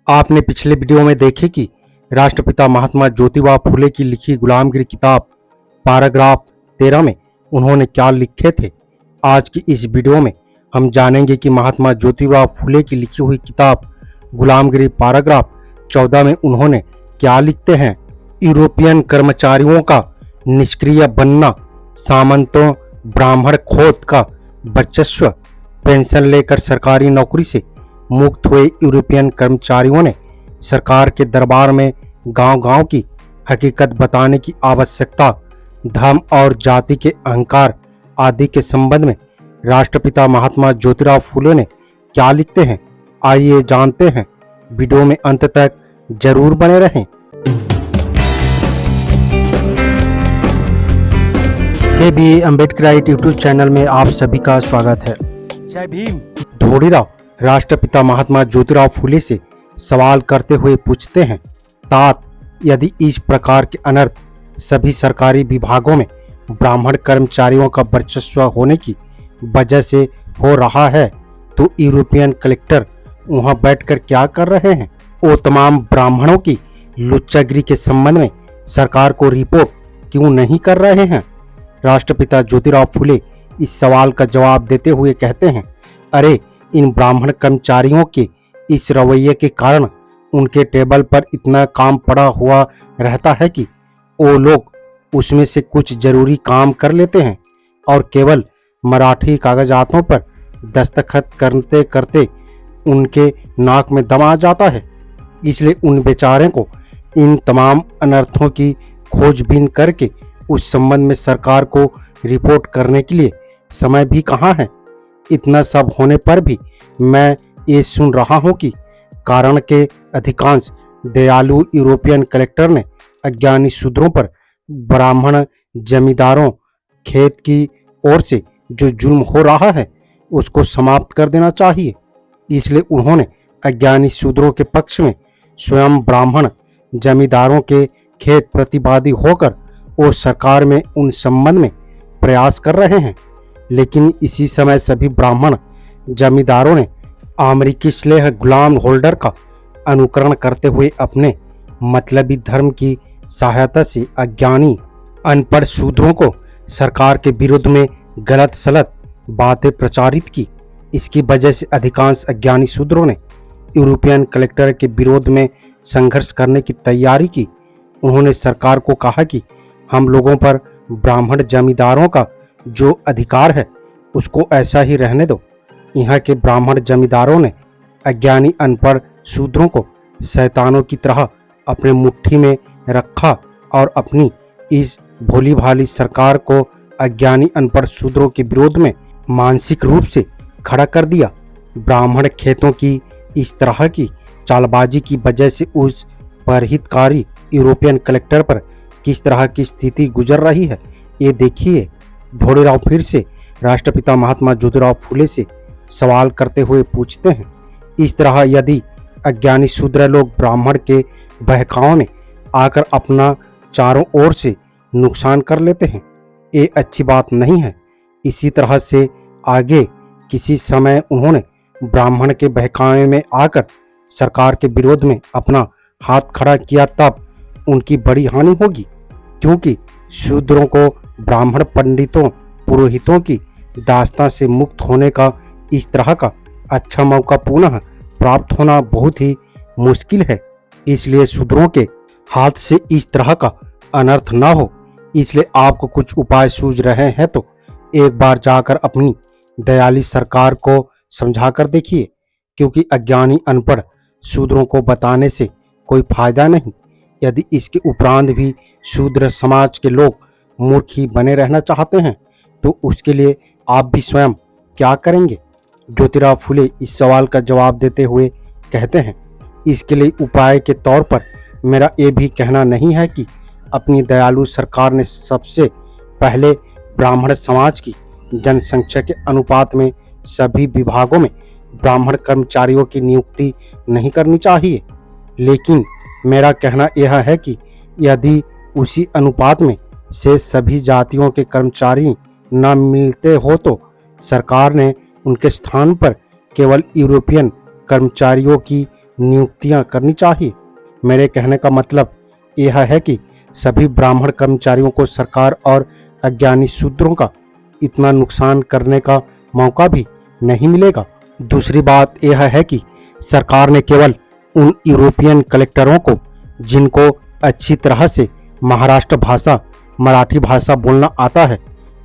आपने पिछले वीडियो में देखे कि राष्ट्रपिता महात्मा ज्योतिबा फुले की लिखी गुलामगिरी किताब पैराग्राफ 13 में उन्होंने क्या लिखे थे। आज की इस वीडियो में हम जानेंगे कि महात्मा ज्योतिबा फुले की लिखी हुई किताब गुलामगिरी पैराग्राफ 14 में उन्होंने क्या लिखते हैं। यूरोपियन कर्मचारियों का निष्क्रिय बनना, सामंतों ब्राह्मण खोत का वर्चस्व, पेंशन लेकर सरकारी नौकरी से मुक्त हुए यूरोपियन कर्मचारियों ने सरकार के दरबार में गांव-गांव की हकीकत बताने की आवश्यकता, धर्म और जाति के अहंकार आदि के संबंध में राष्ट्रपिता महात्मा ज्योतिराव फुले ने क्या लिखते हैं। आइए जानते हैं। वीडियो में अंत तक जरूर बने रहें। के अम्बेडकराइट यूट्यूब चैनल में आप सभी का स्वागत है। जय भीम। धोड़ीराव राष्ट्रपिता महात्मा ज्योतिराव फुले से सवाल करते हुए पूछते हैं, तात, यदि इस प्रकार के अनर्थ सभी सरकारी विभागों में ब्राह्मण कर्मचारियों का वर्चस्व होने की वजह से हो रहा है तो यूरोपियन कलेक्टर वहां बैठकर क्या कर रहे हैं? वो तमाम ब्राह्मणों की लुच्चागिरी के संबंध में सरकार को रिपोर्ट क्यों नहीं कर रहे हैं? राष्ट्रपिता ज्योतिराव फुले इस सवाल का जवाब देते हुए कहते हैं, अरे इन ब्राह्मण कर्मचारियों के इस रवैये के कारण उनके टेबल पर इतना काम पड़ा हुआ रहता है कि वो लोग उसमें से कुछ जरूरी काम कर लेते हैं और केवल मराठी कागजातों पर दस्तखत करते करते उनके नाक में दम आ जाता है। इसलिए उन बेचारे को इन तमाम अनर्थों की खोजबीन करके उस संबंध में सरकार को रिपोर्ट करने के लिए समय भी कहाँ है। इतना सब होने पर भी मैं ये सुन रहा हूँ कि कारण के अधिकांश दयालु यूरोपियन कलेक्टर ने अज्ञानी शूद्रों पर ब्राह्मण जमींदारों खेत की ओर से जो जुल्म हो रहा है उसको समाप्त कर देना चाहिए। इसलिए उन्होंने अज्ञानी शूद्रों के पक्ष में स्वयं ब्राह्मण जमींदारों के खेत प्रतिवादी होकर और सरकार में उन संबंध में प्रयास कर रहे हैं। लेकिन इसी समय सभी ब्राह्मण जमींदारों ने अमेरिकी स्लेह गुलाम होल्डर का अनुकरण करते हुए अपने मतलबी धर्म की सहायता से अज्ञानी अनपढ़ शूद्रों को सरकार के विरुद्ध में गलत सलत बातें प्रचारित की। इसकी वजह से अधिकांश अज्ञानी शूद्रों ने यूरोपियन कलेक्टर के विरोध में संघर्ष करने की तैयारी की। उन्होंने सरकार को कहा कि हम लोगों पर ब्राह्मण जमींदारों का जो अधिकार है उसको ऐसा ही रहने दो। यहाँ के ब्राह्मण जमींदारों ने अज्ञानी अनपढ़ शूद्रों को शैतानों की तरह अपने मुट्ठी में रखा और अपनी इस भोली भाली सरकार को अज्ञानी अनपढ़ शूद्रों के विरोध में मानसिक रूप से खड़ा कर दिया। ब्राह्मण खेतों की इस तरह की चालबाजी की वजह से उस परहितकारी यूरोपियन कलेक्टर पर किस तरह की स्थिति गुजर रही है ये देखिए। धोड़ीराव फिर से राष्ट्रपिता महात्मा ज्योतिराव फुले से सवाल करते हुए पूछते हैं, इस तरह यदि अज्ञानी शूद्र लोग ब्राह्मण के बहकाव में आकर अपना चारों ओर से नुकसान कर लेते हैं, ये अच्छी बात नहीं है। इसी तरह से आगे किसी समय उन्होंने ब्राह्मण के बहकावे में आकर सरकार के विरोध में अपना हाथ खड़ा किया तब उनकी बड़ी हानि होगी, क्योंकि शूद्रों को ब्राह्मण पंडितों पुरोहितों की दास्तां से मुक्त होने का इस तरह का अच्छा मौका पुनः प्राप्त होना बहुत ही मुश्किल है। इसलिए शूद्रों के हाथ से इस तरह का अनर्थ ना हो, इसलिए आपको कुछ उपाय सूझ रहे हैं तो एक बार जाकर अपनी दयाली सरकार को समझा कर देखिए, क्योंकि अज्ञानी अनपढ़ शूद्रों को बताने से कोई फायदा नहीं। यदि इसके उपरांत भी शूद्र समाज के लोग मूर्ख ही बने रहना चाहते हैं तो उसके लिए आप भी स्वयं क्या करेंगे? ज्योतिराव फुले इस सवाल का जवाब देते हुए कहते हैं, इसके लिए उपाय के तौर पर मेरा ये भी कहना नहीं है कि अपनी दयालु सरकार ने सबसे पहले ब्राह्मण समाज की जनसंख्या के अनुपात में सभी विभागों में ब्राह्मण कर्मचारियों की नियुक्ति नहीं करनी चाहिए। लेकिन मेरा कहना यह है कि यदि उसी अनुपात में से सभी जातियों के कर्मचारी न मिलते हो तो सरकार ने उनके स्थान पर केवल यूरोपियन कर्मचारियों की नियुक्तियां करनी चाहिए। मेरे कहने का मतलब यह है कि सभी ब्राह्मण कर्मचारियों को सरकार और अज्ञानी शूद्रों का इतना नुकसान करने का मौका भी नहीं मिलेगा। दूसरी बात यह है कि सरकार ने केवल उन यूरोपियन कलेक्टरों को जिनको अच्छी तरह से महाराष्ट्र भाषा मराठी भाषा बोलना आता है,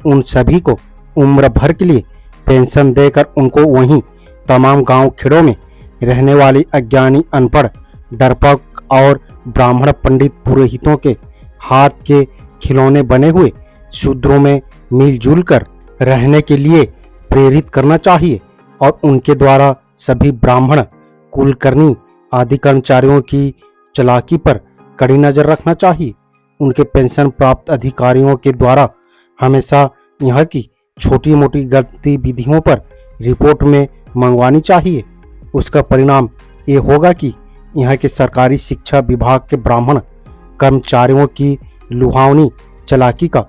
उन सभी को उम्र भर के लिए पेंशन देकर उनको वहीं तमाम गांव खेड़ों में रहने वाली अज्ञानी अनपढ़ डरपोक और ब्राह्मण पंडित पुरोहितों के हाथ के खिलौने बने हुए शूद्रों में मिलजुल कर रहने के लिए प्रेरित करना चाहिए और उनके द्वारा सभी ब्राह्मण कुलकर्णी आदि कर्मचारियों की चालाकी पर कड़ी नजर रखना चाहिए। उनके पेंशन प्राप्त अधिकारियों के द्वारा हमेशा यहाँ की छोटी मोटी गतिविधियों पर रिपोर्ट में मंगवानी चाहिए। उसका परिणाम ये होगा कि यहाँ के सरकारी शिक्षा विभाग के ब्राह्मण कर्मचारियों की लुभावनी चालाकी का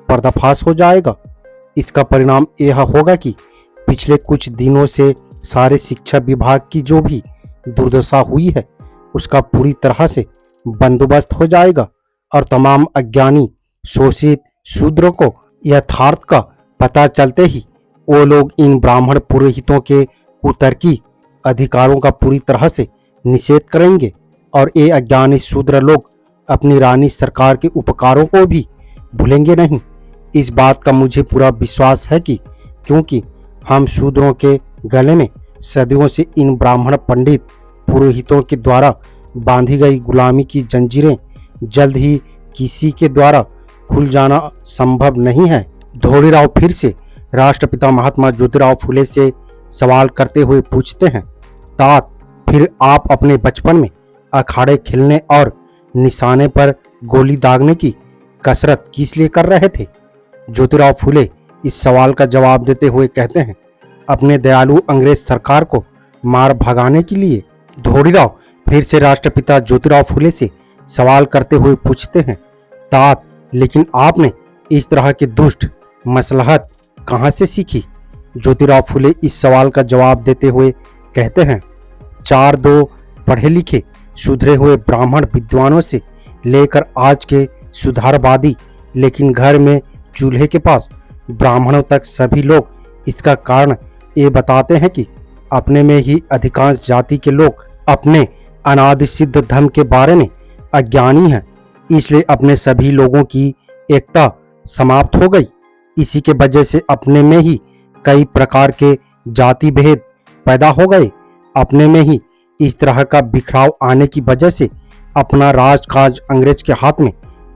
पर्दाफाश हो जाएगा। इसका परिणाम यह होगा कि पिछले कुछ दिनों से सारे शिक्षा विभाग की जो भी दुर्दशा हुई है उसका पूरी तरह से बंदोबस्त हो जाएगा और तमाम अज्ञानी शोषित शूद्रों को यथार्थ का पता चलते ही वो लोग इन ब्राह्मण पुरोहितों के कुतर्की अधिकारों का पूरी तरह से निषेध करेंगे और ये अज्ञानी शूद्र लोग अपनी रानी सरकार के उपकारों को भी भूलेंगे नहीं। इस बात का मुझे पूरा विश्वास है कि क्योंकि हम शूद्रों के गले में सदियों से इन ब्राह्मण पंडित पुरोहितों के द्वारा बांधी गई गुलामी की जंजीरें जल्द ही किसी के द्वारा खुल जाना संभव नहीं है। धोड़ीराव फिर से राष्ट्रपिता महात्मा ज्योतिराव फुले से सवाल करते हुए पूछते हैं, तात फिर आप अपने बचपन में अखाड़े खेलने और निशाने पर गोली दागने की कसरत किस लिए कर रहे थे? ज्योतिराव फुले इस सवाल का जवाब देते हुए कहते हैं, अपने दयालु अंग्रेज सरकार को मार भगाने के लिए। धोड़ीराव फिर से राष्ट्रपिता ज्योतिराव फुले से सवाल करते हुए पूछते हैं, तात लेकिन आपने इस तरह की दुष्ट मसलहत कहाँ से सीखी? ज्योतिराव फुले इस सवाल का जवाब देते हुए कहते हैं, 4-2 पढ़े लिखे सुधरे हुए ब्राह्मण विद्वानों से लेकर आज के सुधारवादी लेकिन घर में चूल्हे के पास ब्राह्मणों तक सभी लोग इसका कारण ये बताते हैं कि अपने में ही अधिकांश जाति के लोग अपने अनादि सिद्ध धर्म के बारे में अज्ञानी हैं, इसलिए अपने सभी लोगों की एकता समाप्त हो गई। इसी के वजह से अपने में ही कई प्रकार के जाति भेद पैदा हो गए। अपने में ही इस तरह का बिखराव आने की वजह से अपना राजकाज अंग्रेज के हाथ में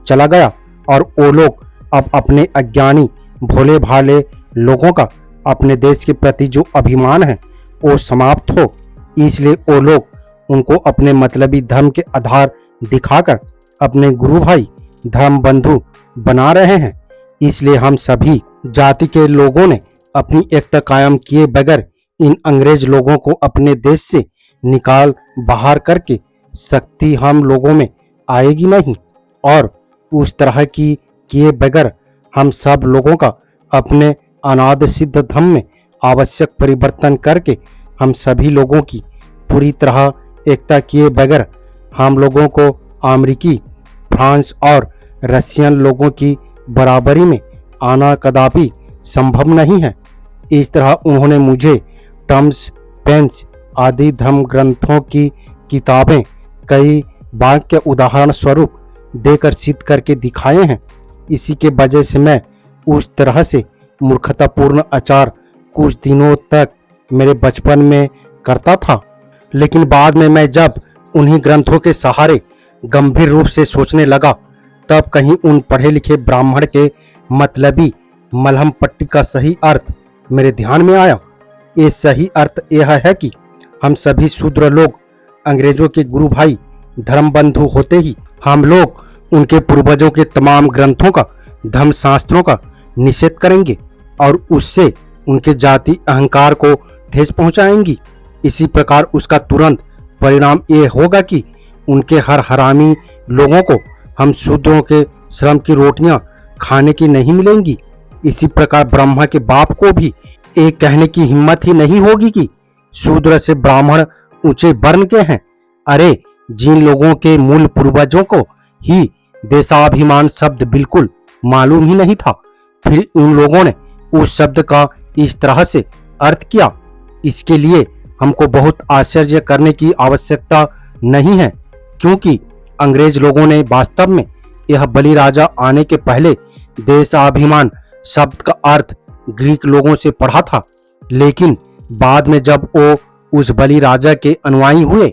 चला गया और वो लोग अब अपने अज्ञानी भोले भाले लोगों का अपने देश के प्रति जो अभिमान है वो समाप्त हो, इसलिए वो लोग उनको अपने मतलबी धर्म के आधार दिखाकर अपने गुरु भाई धर्म बंधु बना रहे हैं। इसलिए हम सभी जाति के लोगों ने अपनी एकता कायम किए बगैर इन अंग्रेज लोगों को अपने देश से निकाल बाहर करके शक्ति हम लोगों में आएगी नहीं और उस तरह की किए बगैर हम सब लोगों का अपने अनाद सिद्ध धर्म में आवश्यक परिवर्तन करके हम सभी लोगों की पूरी तरह एकता किए बगैर हम लोगों को अमेरिकी फ्रांस और रशियन लोगों की बराबरी में आना कदापि संभव नहीं है। इस तरह उन्होंने मुझे टम्स पेंस आदि धर्म ग्रंथों की किताबें कई वाक्य उदाहरण स्वरूप देकर सिद्ध करके दिखाए हैं। इसी के वजह से मैं उस तरह से मूर्खतापूर्ण आचार कुछ दिनों तक मेरे बचपन में करता था, लेकिन बाद में मैं जब उन्हीं ग्रंथों के सहारे गंभीर रूप से सोचने लगा तब कहीं उन पढ़े लिखे ब्राह्मण के मतलबी मलहम पट्टी का सही अर्थ मेरे ध्यान में आया। ये सही अर्थ यह है कि हम सभी शूद्र लोग अंग्रेजों के गुरु भाई धर्म बंधु होते ही हम लोग उनके पूर्वजों के तमाम ग्रंथों का धर्म शास्त्रों का निषेध करेंगे और उससे उनके जाति अहंकार को ठेस पहुंचाएंगी। इसी प्रकार उसका तुरंत परिणाम ये होगा कि उनके हर हरामी लोगों को हम शूद्रों के श्रम की रोटियां खाने की नहीं मिलेंगी। इसी प्रकार ब्रह्मा के बाप को भी एक कहने की हिम्मत ही नहीं होगी कि शूद्र से ब्राह्मण ऊंचे वर्ण के हैं, अरे जिन लोगों के मूल पूर्वजों को ही देशाभिमान शब्द बिल्कुल मालूम ही नहीं था, फिर उन लोगों ने उस शब्द का इस तरह से अर्थ किया, इसके लिए हमको बहुत आश्चर्य करने की आवश्यकता नहीं है, क्योंकि अंग्रेज लोगों ने वास्तव में यह बलिराजा आने के पहले देशाभिमान शब्द का अर्थ ग्रीक लोगों से पढ़ा था। लेकिन बाद में जब वो उस बलिराजा के अनुयायी हुए,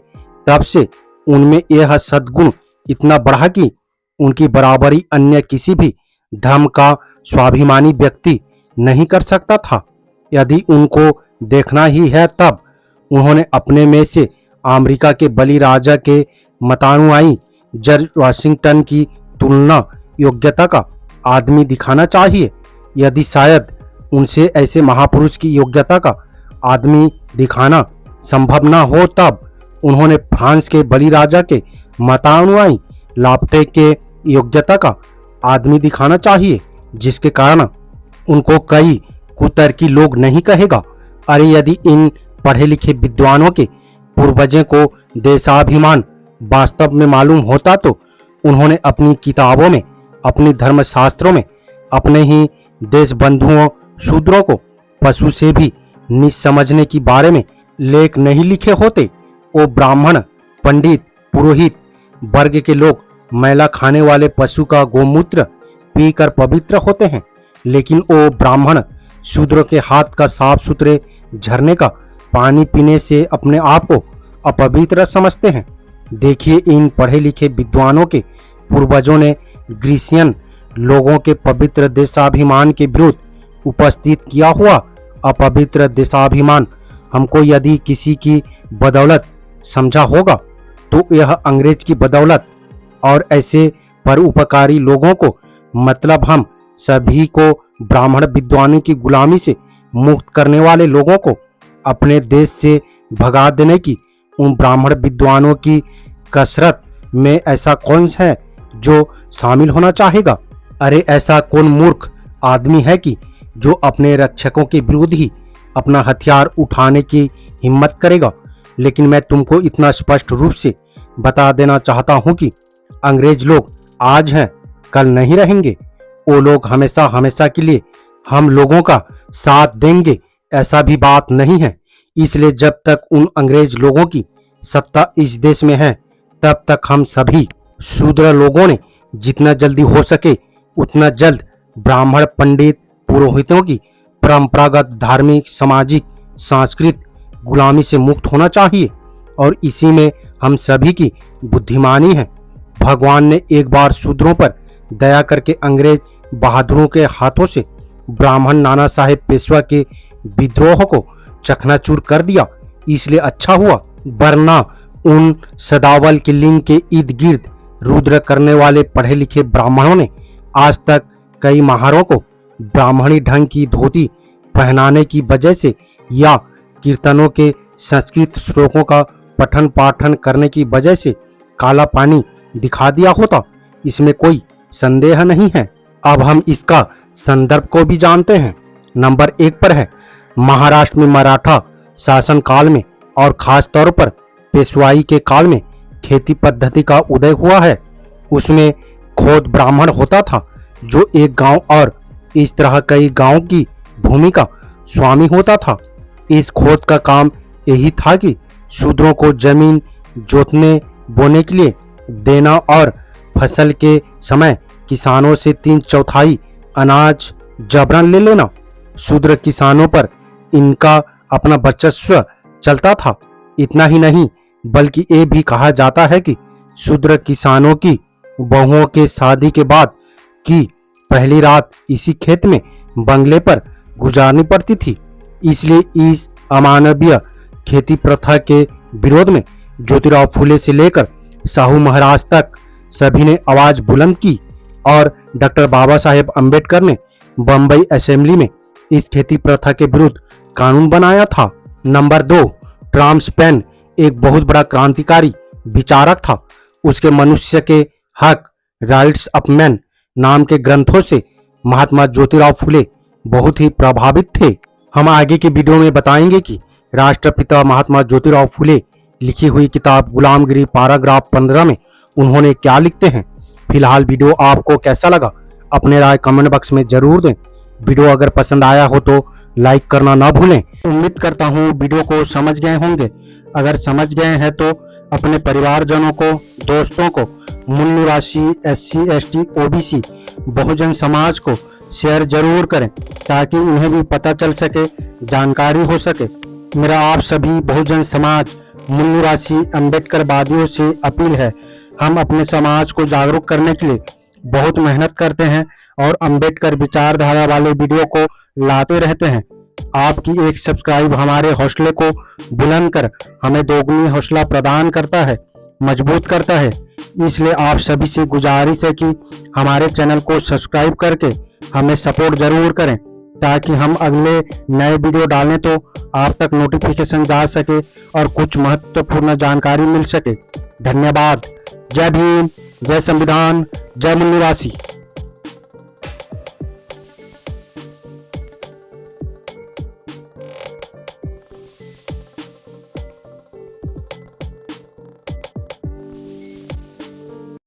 तब से उनमें यह सद्गुण इतना बढ़ा कि उनकी बराबरी अन्य किसी भी धर्म का स्वाभिमानी व्यक्ति नहीं कर सकता था। यदि उनको देखना ही है, तब उन्होंने अपने में से अमेरिका के बलिराजा के मतानुयायी जॉर्ज वाशिंगटन की तुलना योग्यता का आदमी दिखाना चाहिए। यदि शायद उनसे ऐसे महापुरुष की योग्यता का आदमी दिखाना संभव न हो, तब उन्होंने फ्रांस के बलिराजा के मतानुयायी लाफ्टे के योग्यता का आदमी दिखाना चाहिए, जिसके कारण उनको कई कुतर्की लोग नहीं कहेगा। अरे यदि इन पढ़े लिखे विद्वानों के पूर्वजों को देशाभिमान वास्तव में मालूम होता, तो उन्होंने अपनी किताबों में, अपनी धर्मशास्त्रों में अपने ही देश बंधुओं शूद्रों को पशु से भी नीच समझने के बारे में लेख नहीं लिखे होते। वो ब्राह्मण, पंडित, पुरोहित वर्ग के लोग मैला खाने वाले पशु का गोमूत्र पीकर पवित्र होते हैं, लेकिन वो ब्राह्मण शूद्रों के हाथ का साफ सुथरे झरने का पानी पीने से अपने आप को अपवित्र समझते हैं। देखिए, इन पढ़े लिखे विद्वानों के पूर्वजों ने ग्रीसियन लोगों के पवित्र देशाभिमान के विरुद्ध उपस्थित किया हुआ अपवित्र देशाभिमान हमको यदि किसी की बदौलत समझा होगा, तो यह अंग्रेज की बदौलत और ऐसे परोपकारी लोगों को, मतलब हम सभी को ब्राह्मण विद्वानों की गुलामी से मुक्त करने वाले लोगों को अपने देश से भगा देने की उन ब्राह्मण विद्वानों की कसरत में ऐसा कौन है जो शामिल होना चाहेगा? अरे ऐसा कौन मूर्ख आदमी है कि जो अपने रक्षकों के विरुद्ध ही अपना हथियार उठाने की हिम्मत करेगा? लेकिन मैं तुमको इतना स्पष्ट रूप से बता देना चाहता हूं कि अंग्रेज लोग आज हैं, कल नहीं रहेंगे। वो लोग हमेशा हमेशा के लिए हम लोगों का साथ देंगे, ऐसा भी बात नहीं है। इसलिए जब तक उन अंग्रेज लोगों की सत्ता इस देश में है, तब तक हम सभी शूद्र लोगों ने जितना जल्दी हो सके उतना जल्द ब्राह्मण, पंडित, पुरोहितों की परंपरागत धार्मिक, सामाजिक, सांस्कृतिक गुलामी से मुक्त होना चाहिए। और इसी में हम सभी की बुद्धिमानी है। भगवान ने एक बार शूद्रों पर दया करके अंग्रेज बहादुरों के हाथों से ब्राह्मण नाना साहेब पेशवा के विद्रोह को चकनाचूर कर दिया, इसलिए अच्छा हुआ, वरना उन सदावल के लिंग के इर्द गिर्द रुद्र करने वाले पढ़े लिखे ब्राह्मणों ने आज तक कई महारों को ब्राह्मणी ढंग की धोती पहनाने की वजह से या कीर्तनों के संस्कृत श्लोकों का पठन पाठन करने की वजह से काला पानी दिखा दिया होता, इसमें कोई संदेह नहीं है। अब हम इसका संदर्भ को भी जानते हैं। नंबर 1 पर है, महाराष्ट्र में मराठा शासन काल में और खास तौर पर पेशवाई के काल में खेती पद्धति का उदय हुआ है। उसमें खोद ब्राह्मण होता था, जो एक गांव और इस तरह कई गांव की भूमि का स्वामी होता था। इस खोद का काम यही था कि शूद्रों को जमीन जोतने बोने के लिए देना और फसल के समय किसानों से 3/4 अनाज जबरन ले लेना। शूद्र किसानों पर इनका अपना वर्चस्व चलता था। इतना ही नहीं, बल्कि ये भी कहा जाता है कि शूद्र किसानों की बहुओं के शादी के बाद की पहली रात इसी खेत में बंगले पर गुजारनी पड़ती थी। इसलिए इस अमानवीय खेती प्रथा के विरोध में ज्योतिराव फूले से लेकर साहू महाराज तक सभी ने आवाज बुलंद की और डॉक्टर बाबा साहेब अम्बेडकर ने बम्बई असेंबली में इस खेती प्रथा के विरुद्ध कानून बनाया था। नंबर 2, टॉमस पेन एक बहुत बड़ा क्रांतिकारी विचारक था। उसके मनुष्य के हक, राइट्स ऑफ मैन नाम के ग्रंथों से महात्मा ज्योतिराव फूले बहुत ही प्रभावित थे। हम आगे के वीडियो में बताएंगे कि राष्ट्रपिता महात्मा ज्योतिराव फूले लिखी हुई किताब गुलामगिरी पैराग्राफ 15 में उन्होंने क्या लिखते हैं। फिलहाल वीडियो आपको कैसा लगा अपने राय कमेंट बॉक्स में जरूर दें। वीडियो अगर पसंद आया हो तो लाइक करना ना भूलें। उम्मीद करता हूँ वीडियो को समझ गए होंगे। अगर समझ गए हैं तो अपने परिवारजनों को, दोस्तों को, मूल निवासी, SC, ST, OBC, Bahujan Samaj को शेयर जरूर करें ताकि उन्हें भी पता चल सके, जानकारी हो सके। मेरा आप सभी बहुजन समाज, मूल निवासी अम्बेडकरवादियों से अपील है, हम अपने समाज को जागरूक करने के लिए बहुत मेहनत करते हैं और अम्बेडकर विचारधारा वाले वीडियो को लाते रहते हैं। आपकी एक सब्सक्राइब हमारे हौसले को बुलंद कर हमें दोगुनी हौसला प्रदान करता है, मजबूत करता है। इसलिए आप सभी से गुजारिश है कि हमारे चैनल को सब्सक्राइब करके हमें सपोर्ट जरूर करें ताकि हम अगले नए वीडियो डालें तो आप तक नोटिफिकेशन जा सके और कुछ महत्वपूर्ण जानकारी मिल सके। धन्यवाद। जय भीम, जय संविधान, जय मूल निवासी।